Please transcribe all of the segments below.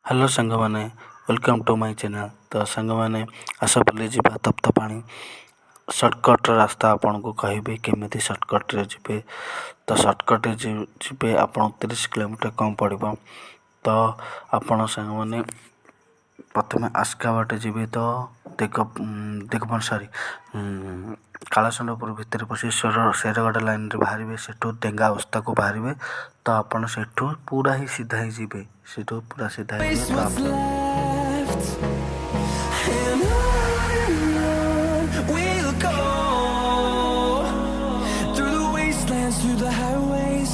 Hello सांग मैंने welcome to my channel. तो सांग मैंने आस बुली जा तप्त पानी सर्टकट रास्ता आपन को कहबी केमी सर्टकट रे जी। तो सर्टकट जी आप 30 किलोमीटर कम पड़ो। तो आपण सांग मैंने प्रथम आस्का बाटे जी तो दिगबन सॉरी कालासंडपुर भितर पशि शेरगढ़ लाइन रे बाहर सेठू डेंगा अवस्था को बाहर। तो आपड़ सेठू पूरा ही सीधा ही जी सेठू पूरा सीधा ही through the highways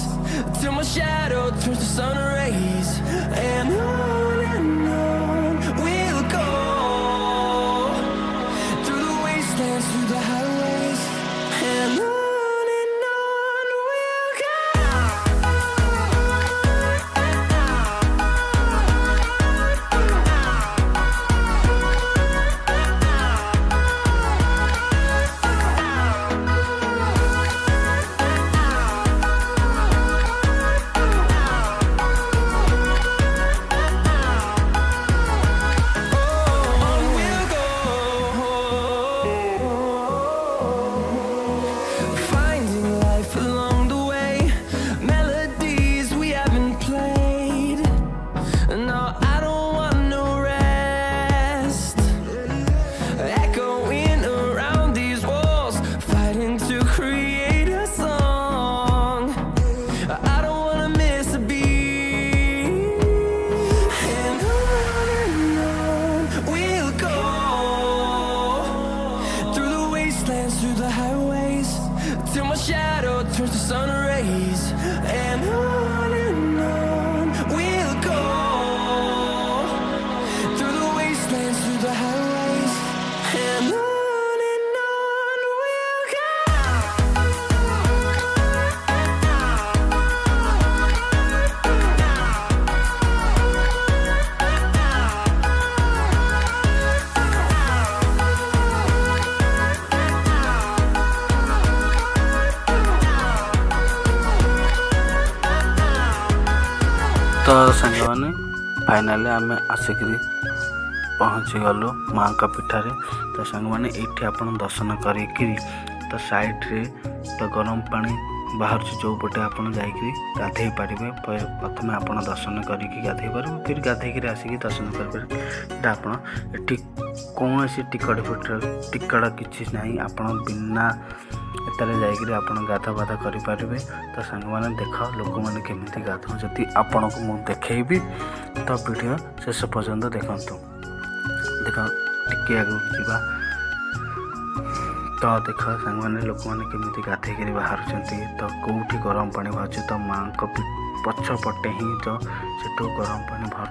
till my shadow turns to sun rays, and on we'll go through the wastelands, through the highways, and on we'll go. तो सांग मैंने फाइनाली आम आसिक पहुँची गलु माँ का पीठारे। तो सांग मैंने ये आप दर्शन करी तो साइड रे तो गरम पानी बाहर जो पटे आप गाधे पारे। प्रथम आप दर्शन करके गाधे पारे, फिर गाधे आसिक दर्शन करें। आप कौन टिकट किसी ना आप बिना एतरे जाकर आप गाधा बाधा करें। तो सांग मैंने देख लोक मैंने केमी गाधो जदि आपण को मुझे देखी तो वीडियो शेष पर्यंत देखु। देख टिके आगे जा तो देख सांग मैंने लोक मैंने केमी गाधे बाहर। तो कौटी गरम पानी बाहर तो माँ को पछपटे ही तो सेठू गरम पानी बाहर।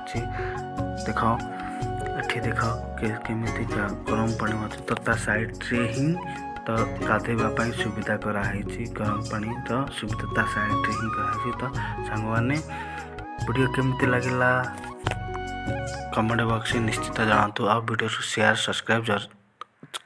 देख ये देख केमी गरम पानी बाहर। तो ता साइड रे ही तो गाधेवाई सुविधा कराई गरम पानी तो सुविधा साइड ही कराई। तो सांग मैंने वीडियो केमती लगे कमेंट बॉक्स निश्चित जनातु। आ वीडियो शेयर सब्सक्राइब